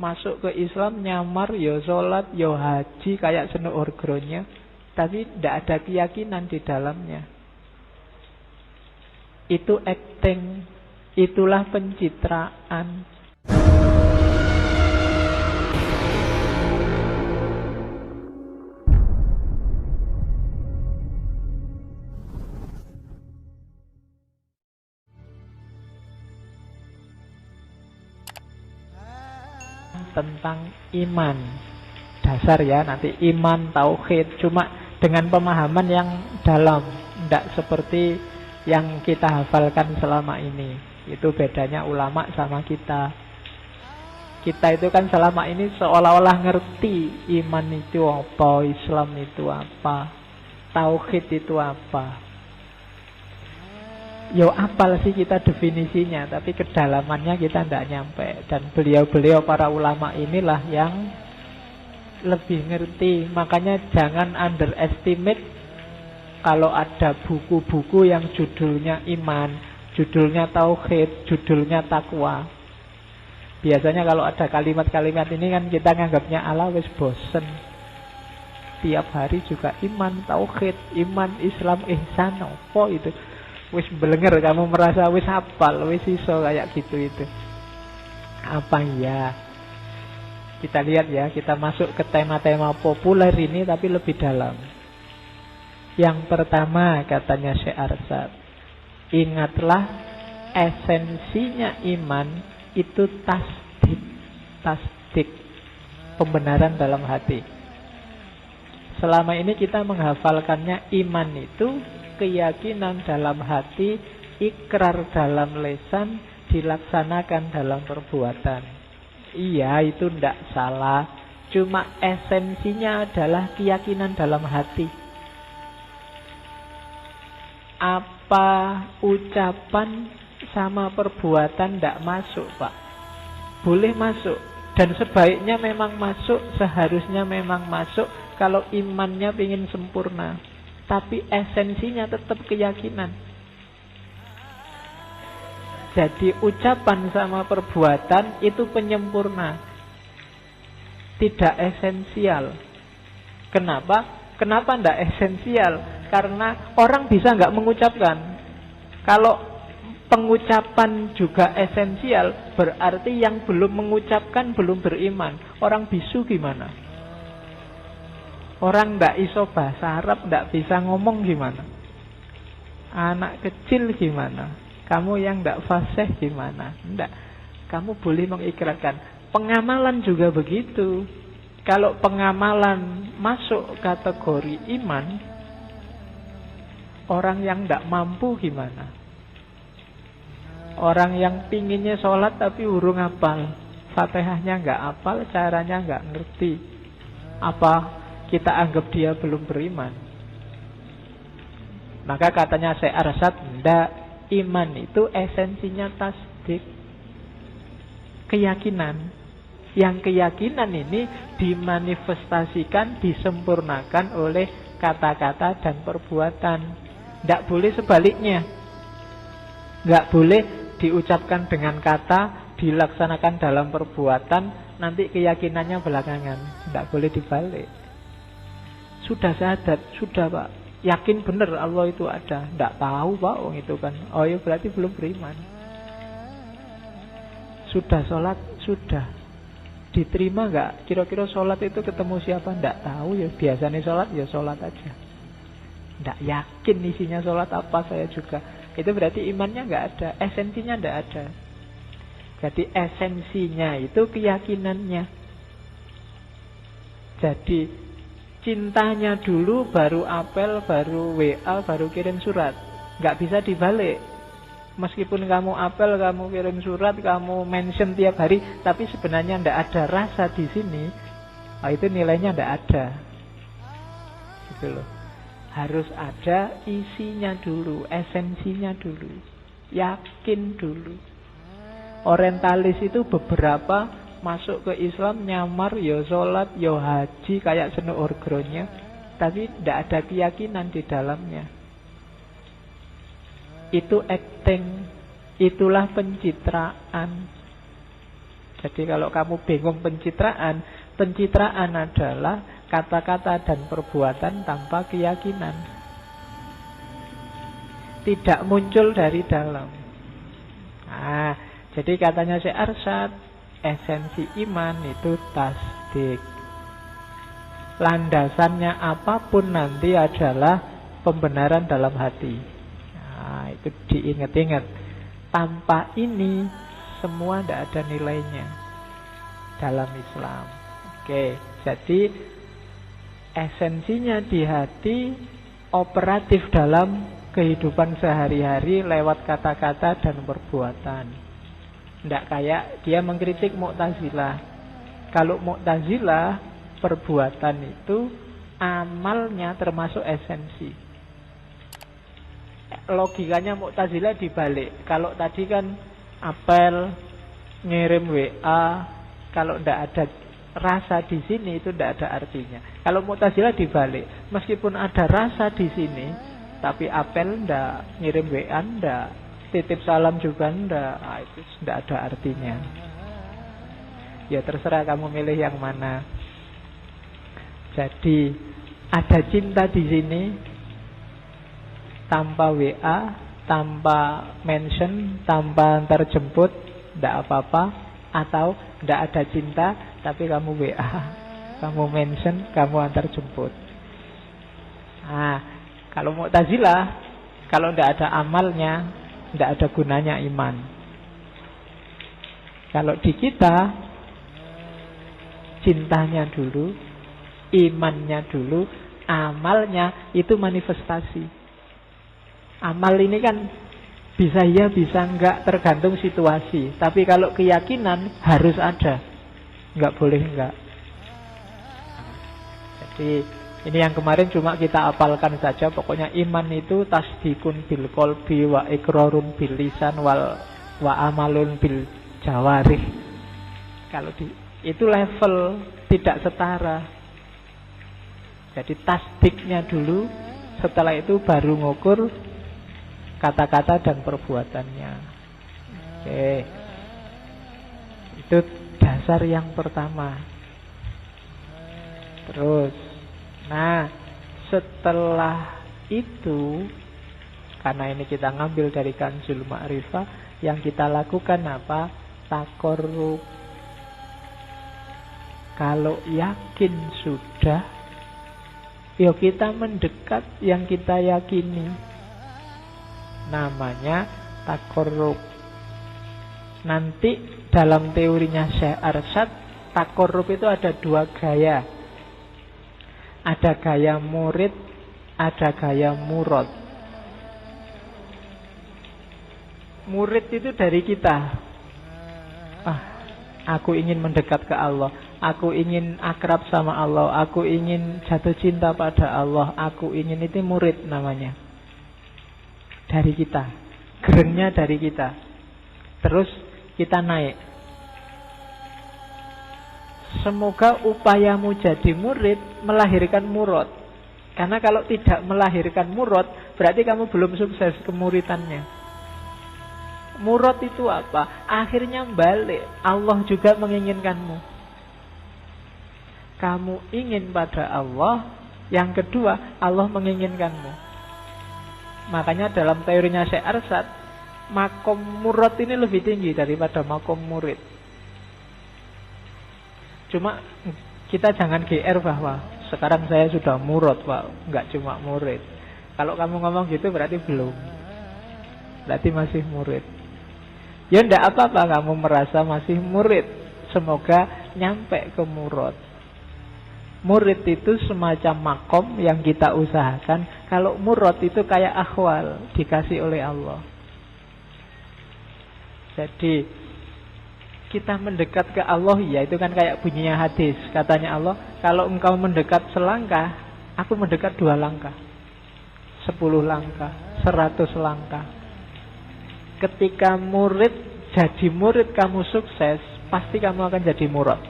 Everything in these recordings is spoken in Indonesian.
masuk ke Islam, nyamar, ya sholat, ya haji kayak seno orgronya, tapi tidak ada keyakinan di dalamnya. Itu acting, itulah pencitraan. Tentang iman dasar ya, nanti iman, tauhid, cuma dengan pemahaman yang dalam, tidak seperti yang kita hafalkan selama ini. Itu bedanya ulama sama kita. Kita itu kan selama ini seolah-olah ngerti iman itu apa, Islam itu apa, tauhid itu apa. Yo apal sih kita definisinya, tapi kedalamannya kita tidak nyampe. Dan beliau-beliau para ulama inilah yang lebih ngerti. Makanya jangan underestimate kalau ada buku-buku yang judulnya iman, judulnya tauhid, judulnya takwa. Biasanya kalau ada kalimat-kalimat ini kan kita nganggapnya ala wis bosen. Tiap hari juga iman, tauhid, iman, Islam, ihsan, apa itu? Wis belenger, kamu merasa wis hafal, wis iso kayak gitu itu. Apa ya? Kita lihat ya, kita masuk ke tema-tema populer ini tapi lebih dalam. Yang pertama katanya Syekh Arsad, ingatlah esensinya iman itu tasdik, pembenaran dalam hati. Selama ini kita menghafalkannya iman itu keyakinan dalam hati, ikrar dalam lisan, dilaksanakan dalam perbuatan. Iya, itu tidak salah. Cuma esensinya adalah keyakinan dalam hati. Apa ucapan sama perbuatan tidak masuk, Pak? Boleh masuk. Dan sebaiknya memang masuk, seharusnya memang masuk kalau imannya ingin sempurna. Tapi esensinya tetap keyakinan. Jadi ucapan sama perbuatan itu penyempurna, tidak esensial. Kenapa? Kenapa tidak esensial? Karena orang bisa nggak mengucapkan. Kalau pengucapan juga esensial, berarti yang belum mengucapkan belum beriman. Orang bisu gimana? Orang tidak iso bahasa Arab, tidak bisa ngomong gimana? Anak kecil gimana? Kamu yang tidak fasih gimana? Tidak. Kamu boleh mengikrarkan. Pengamalan juga begitu. Kalau pengamalan masuk kategori iman, orang yang tidak mampu gimana? Orang yang pinginnya sholat tapi urung hafal, Fatihahnya nggak hafal, caranya nggak ngerti. Apa kita anggap dia belum beriman? Maka katanya Syekh Arsad, ndak, iman itu esensinya tasdik, keyakinan. Yang keyakinan ini dimanifestasikan, disempurnakan oleh kata-kata dan perbuatan. Ndak boleh sebaliknya. Nggak boleh diucapkan dengan kata, dilaksanakan dalam perbuatan, nanti keyakinannya belakangan. Ndak boleh dibalik. Sudah syahadat, sudah Pak, yakin benar Allah itu ada. Tidak tahu Pak, itu kan. Oh ya berarti belum beriman. Sudah sholat, sudah diterima nggak? Kira-kira sholat itu ketemu siapa? Tidak tahu ya. Biasanya sholat ya sholat aja. Tidak yakin isinya sholat apa saya juga. Itu berarti imannya nggak ada, esensinya nggak ada. Jadi esensinya itu keyakinannya. Jadi cintanya dulu, baru apel, baru WA, baru kirim surat. Nggak bisa dibalik. Meskipun kamu apel, kamu kirim surat, kamu mention tiap hari, tapi sebenarnya nggak ada rasa di sini, itu nilainya nggak ada. Gitu loh. Harus ada isinya dulu, esensinya dulu, yakin dulu. Orientalis itu beberapa masuk ke Islam, nyamar, ya sholat, ya haji kayak seno orgronya, tapi tidak ada keyakinan di dalamnya. Itu acting, itulah pencitraan. Jadi kalau kamu bingung pencitraan, pencitraan adalah kata-kata dan perbuatan tanpa keyakinan. Tidak muncul dari dalam. Nah, jadi katanya Syekh Arsyad, esensi iman itu tasdik. Landasannya apapun nanti adalah pembenaran dalam hati. Nah, itu diingat-ingat. Tanpa ini semua tidak ada nilainya dalam Islam. Oke, jadi esensinya di hati, operatif dalam kehidupan sehari-hari lewat kata-kata dan perbuatan. Tidak kayak dia mengkritik Mu'tazilah. Kalau Mu'tazilah, perbuatan itu amalnya termasuk esensi. Logikanya Mu'tazilah dibalik. Kalau tadi kan apel, ngirim WA, kalau tidak ada rasa di sini itu tidak ada artinya. Kalau Mu'tazilah dibalik, meskipun ada rasa di sini, tapi apel ndak, ngirim WA ndak, titip salam juga ndak, itu tidak ada artinya. Ya terserah kamu milih yang mana. Jadi ada cinta di sini tanpa WA, tanpa mention, tanpa antar jemput, ndak apa-apa. Atau ndak ada cinta tapi kamu WA, kamu mention, kamu antar jemput. Nah, kalau Mu'tazilah, kalau ndak ada amalnya, ndak ada gunanya iman. Kalau di kita, cintanya dulu, imannya dulu, amalnya itu manifestasi. Amal ini kan bisa iya, bisa enggak, tergantung situasi. Tapi kalau keyakinan harus ada, enggak boleh enggak. Jadi ini yang kemarin cuma kita apalkan saja. Pokoknya iman itu tasdikun bil qalbi wa iqrarun bil lisan wa amalun bil jawarih. Kalau itu level tidak setara. Jadi tasdiknya dulu, setelah itu baru ngukur kata-kata dan perbuatannya. Oke. Itu dasar yang pertama. Terus, nah, setelah itu, karena ini kita ngambil dari Kanzul Ma'rifah, yang kita lakukan apa? Takorrub. Kalau yakin sudah, yuk kita mendekat yang kita yakini. Namanya takorrub. Nanti dalam teorinya Syekh Arsyad, takorrub itu ada dua gaya. Ada gaya murid, ada gaya murad. Murid itu dari kita. Aku ingin mendekat ke Allah, aku ingin akrab sama Allah, aku ingin jatuh cinta pada Allah, aku ingin, itu murid namanya. Dari kita, gerengnya dari kita. Terus kita naik. Semoga upayamu jadi murid melahirkan murad. Karena kalau tidak melahirkan murad, berarti kamu belum sukses kemuritannya. Murad itu apa? Akhirnya balik, Allah juga menginginkanmu. Kamu ingin pada Allah, yang kedua Allah menginginkanmu. Makanya dalam teorinya Syekh Arsyad, makom murad ini lebih tinggi daripada makom murid. Cuma kita jangan GR bahwa sekarang saya sudah murad, Pak. Enggak cuma murid. Kalau kamu ngomong gitu berarti belum. Berarti masih murid. Ya enggak apa-apa kamu merasa masih murid. Semoga nyampe ke murad. Murid itu semacam makom yang kita usahakan. Kalau murad itu kayak akhwal, dikasih oleh Allah. Jadi kita mendekat ke Allah, ya itu kan kayak bunyinya hadis. Katanya Allah, kalau engkau mendekat selangkah, aku mendekat 2 langkah, 10 langkah, 100 langkah. Ketika murid jadi murid, kamu sukses, pasti kamu akan jadi murad.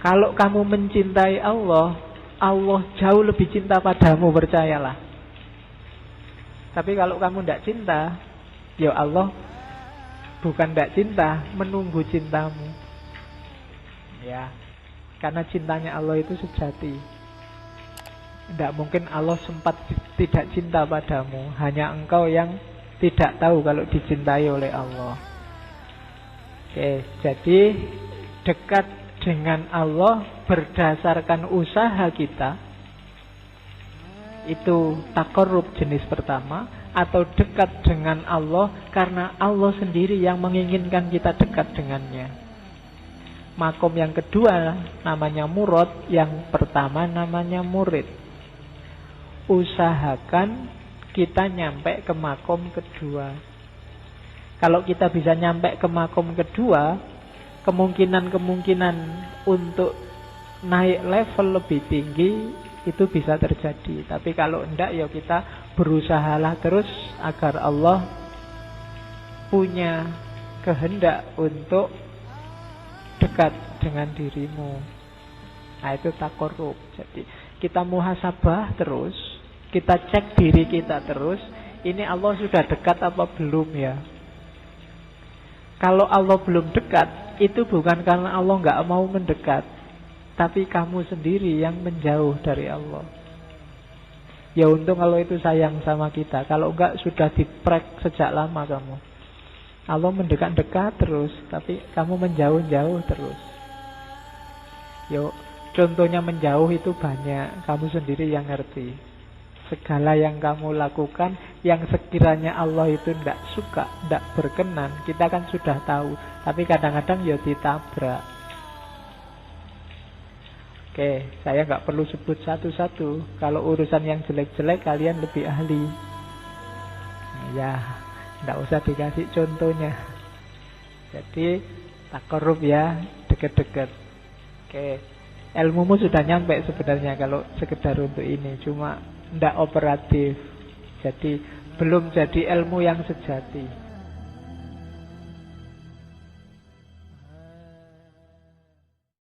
Kalau kamu mencintai Allah, Allah jauh lebih cinta padamu, percayalah. Tapi kalau kamu tidak cinta, ya Allah Bukan tidak cinta, menunggu cintamu. Ya, karena cintanya Allah itu sejati. Tidak mungkin Allah sempat tidak cinta padamu. Hanya engkau yang tidak tahu kalau dicintai oleh Allah. Oke, jadi dekat dengan Allah berdasarkan usaha kita, itu taqarrub jenis pertama. Atau dekat dengan Allah karena Allah sendiri yang menginginkan kita dekat dengannya. Makom yang kedua namanya murad, yang pertama namanya murid. Usahakan kita nyampe ke makom kedua. Kalau kita bisa nyampe ke makom kedua, kemungkinan untuk naik level lebih tinggi itu bisa terjadi. Tapi kalau enggak, ya kita berusahalah terus agar Allah punya kehendak untuk dekat dengan dirimu. Nah, itu taqarrub. Jadi kita muhasabah terus, kita cek diri kita terus, ini Allah sudah dekat apa belum ya. Kalau Allah belum dekat, itu bukan karena Allah nggak mau mendekat, tapi kamu sendiri yang menjauh dari Allah. Ya untung kalau itu sayang sama kita. Kalau enggak sudah diprek sejak lama kamu. Allah mendekat-dekat terus, tapi kamu menjauh-jauh terus. Yo, contohnya menjauh itu banyak. Kamu sendiri yang ngerti. Segala yang kamu lakukan, yang sekiranya Allah itu tidak suka, tidak berkenan, kita kan sudah tahu. Tapi kadang-kadang ya ditabrak. Oke, saya nggak perlu sebut satu-satu. Kalau urusan yang jelek-jelek kalian lebih ahli. Ya, nggak usah dikasih contohnya. Jadi taqarrub ya, deket-deket. Oke, ilmumu sudah nyampe sebenarnya kalau sekedar untuk ini, cuma nggak operatif. Jadi belum jadi ilmu yang sejati.